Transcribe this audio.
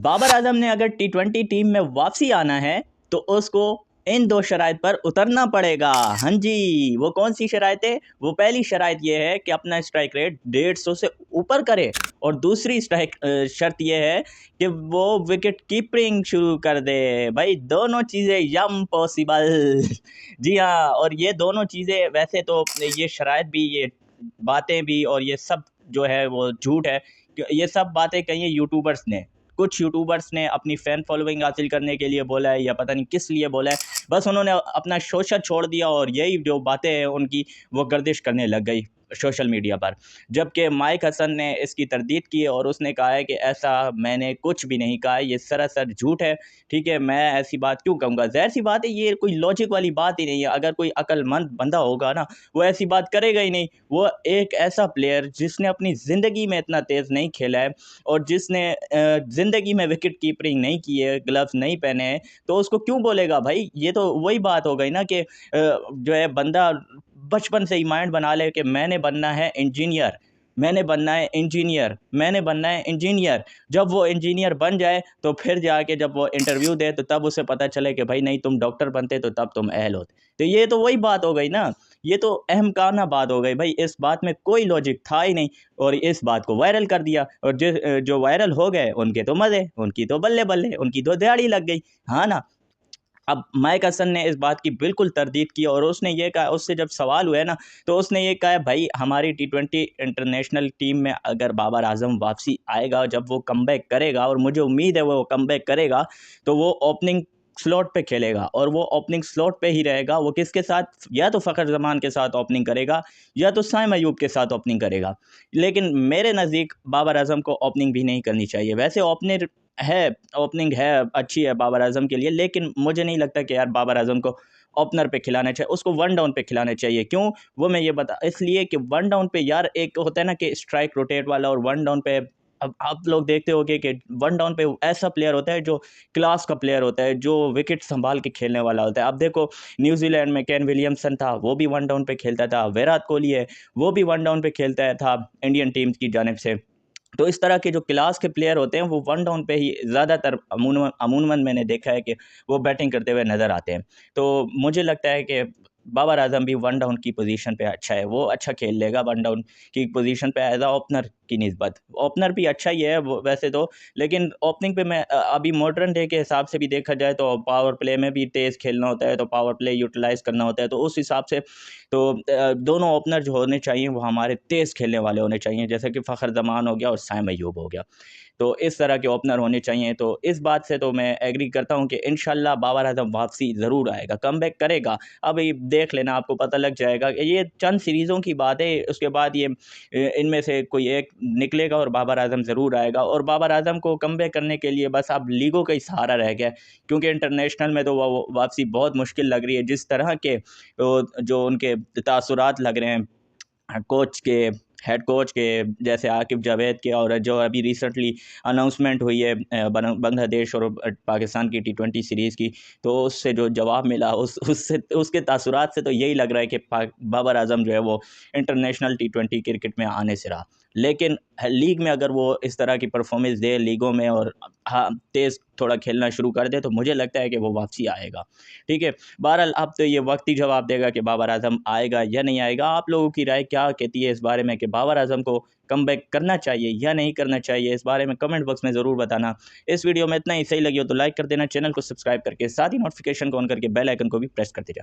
बाबर आजम ने अगर टी20 टीम में वापसी आना है तो उसको इन दो शराइत पर उतरना पड़ेगा। हाँ जी, वो कौन सी शराइत है? वो पहली शराइत ये है कि अपना स्ट्राइक रेट 150 से ऊपर करे, और दूसरी शर्त ये है कि वो विकेट कीपिंग शुरू कर दे। भाई दोनों चीज़ें यम पॉसिबल। जी हाँ, और ये दोनों चीज़ें वैसे तो ये शराइत भी, ये बातें भी, और ये सब जो है वो झूठ है। ये सब बातें कही है यूट्यूबर्स ने। कुछ यूट्यूबर्स ने अपनी फ़ैन फॉलोइंग हासिल करने के लिए बोला है, या पता नहीं किस लिए बोला है। बस उन्होंने अपना शोषा छोड़ दिया और यही जो बातें हैं उनकी वो गर्दिश करने लग गई सोशल मीडिया पर। जबकि माइक हसन ने इसकी तरदीद की और उसने कहा है कि ऐसा मैंने कुछ भी नहीं कहा है, ये सरासर झूठ है। ठीक है, मैं ऐसी बात क्यों कहूँगा? ज़ाहिर-सी बात है, ये कोई लॉजिक वाली बात ही नहीं है। अगर कोई अक्लमंद बंदा होगा ना, वो ऐसी बात करेगा ही नहीं। वो एक ऐसा प्लेयर जिसने अपनी ज़िंदगी में इतना तेज़ नहीं खेला है, और जिसने ज़िंदगी में विकेट कीपिंग नहीं की है, ग्लव्स नहीं पहने हैं, तो उसको क्यों बोलेगा भाई? ये तो वही बात हो गई ना कि जो है बंदा बचपन से ही माइंड बना ले कि मैंने बनना है इंजीनियर, मैंने बनना है इंजीनियर, मैंने बनना है इंजीनियर। जब वो इंजीनियर बन जाए तो फिर जाके जब वो इंटरव्यू दे तो तब उसे पता चले कि भाई नहीं, तुम डॉक्टर बनते तो तब तुम अहल होते। तो ये तो वही बात हो गई ना, ये तो अहमकाना बात हो गई भाई। इस बात में कोई लॉजिक था ही नहीं, और इस बात को वायरल कर दिया, और जो वायरल हो गए उनके तो मज़े, उनकी तो बल्ले-बल्ले, उनकी तो दिहाड़ी लग गई। हाँ ना? अब माइक हसन ने इस बात की बिल्कुल तरदीद की, और उसने ये कहा, उससे जब सवाल हुए ना, तो उसने ये कहा भाई हमारी टी20 इंटरनेशनल टीम में अगर बाबर आजम वापसी आएगा, जब वो कमबैक करेगा, और मुझे उम्मीद है वो कमबैक करेगा, तो वो ओपनिंग स्लॉट पे खेलेगा, और वो ओपनिंग स्लॉट पे ही रहेगा। वो किसके साथ? या तो फ़खर ज़मान के साथ ओपनिंग करेगा, या तो साइम अयूब के साथ ओपनिंग करेगा। लेकिन मेरे नज़दीक बाबर आजम को ओपनिंग भी नहीं करनी चाहिए। वैसे है ओपनिंग है, अच्छी है बाबर आजम के लिए, लेकिन मुझे नहीं लगता कि यार बाबर आजम को ओपनर पे खिलाना चाहिए, उसको वन डाउन पे खिलाना चाहिए। क्यों? वो मैं ये बता इसलिए कि वन डाउन पे यार एक होता है ना कि स्ट्राइक रोटेट वाला, और वन डाउन पे अब आप लोग देखते होंगे कि वन डाउन पे ऐसा प्लेयर होता है जो क्लास का प्लेयर होता है, जो विकेट संभाल के खेलने वाला होता है। अब देखो, न्यूजीलैंड में केन विलियमसन था, वो भी वन डाउन पे खेलता था। विराट कोहली है, वो भी वन डाउन पे खेलता था इंडियन टीम की जानिब से। तो इस तरह के जो क्लास के प्लेयर होते हैं वो वन डाउन पे ही ज़्यादातर अमूमन मैंने देखा है कि वो बैटिंग करते हुए नज़र आते हैं। तो मुझे लगता है कि बाबर आज़म भी वन डाउन की पोज़ीशन पे अच्छा है, वो अच्छा खेल लेगा वन डाउन की पोज़ीशन पे एज़ अ ओपनर की निस्बत। ओपनर भी अच्छा ही है वो वैसे तो, लेकिन ओपनिंग पे मैं अभी मॉडर्न डे के हिसाब से भी देखा जाए तो पावर प्ले में भी तेज़ खेलना होता है, तो पावर प्ले यूटिलाइज़ करना होता है, तो उस हिसाब से तो दोनों ओपनर जो होने चाहिए वो हमारे तेज़ खेलने वाले होने चाहिए, जैसे कि फ़खर ज़मान हो गया और साइम अय्यूब हो गया। तो इस तरह के ओपनर होने चाहिए। तो इस बात से तो मैं एग्री करता हूँ कि इंशाल्लाह बाबर आज़म वापसी ज़रूर आएगा, कमबैक करेगा। अब ये देख लेना, आपको पता लग जाएगा कि ये चंद सीरीज़ों की बात है, उसके बाद ये इनमें से कोई एक निकलेगा और बाबर आज़म ज़रूर आएगा। और बाबर आज़म को कमबैक करने के लिए बस अब लीगों का ही सहारा रह गया है, क्योंकि इंटरनेशनल में तो वो वापसी बहुत मुश्किल लग रही है। जिस तरह के जो उनके तासुरात लग रहे हैं कोच के, हेड कोच के, जैसे आकिब जावेद के, और जो अभी रिसेंटली अनाउंसमेंट हुई है बांग्लादेश और पाकिस्तान की टी20 सीरीज़ की, तो उससे जो जवाब मिला उससे उसके तासुरात से तो यही लग रहा है कि बाबर आजम जो है वो इंटरनेशनल टी20 क्रिकेट में आने से रहा। लेकिन लीग में अगर वो इस तरह की परफॉर्मेंस दे लीगों में, और हाँ तेज़ थोड़ा खेलना शुरू कर दे, तो मुझे लगता है कि वो वापसी आएगा। ठीक है, बहरहाल अब तो ये वक्त ही जवाब देगा कि बाबर आजम आएगा या नहीं आएगा। आप लोगों की राय क्या कहती है इस बारे में कि बाबर आजम को कमबैक करना चाहिए या नहीं करना चाहिए? इस बारे में कमेंट बॉक्स में ज़रूर बताना। इस वीडियो में इतना ही, सही लगी हो तो लाइक कर देना, चैनल को सब्सक्राइब करके साथ ही नोटिफिकेशन को ऑन करके बेल आइकन को भी प्रेस करते जाना।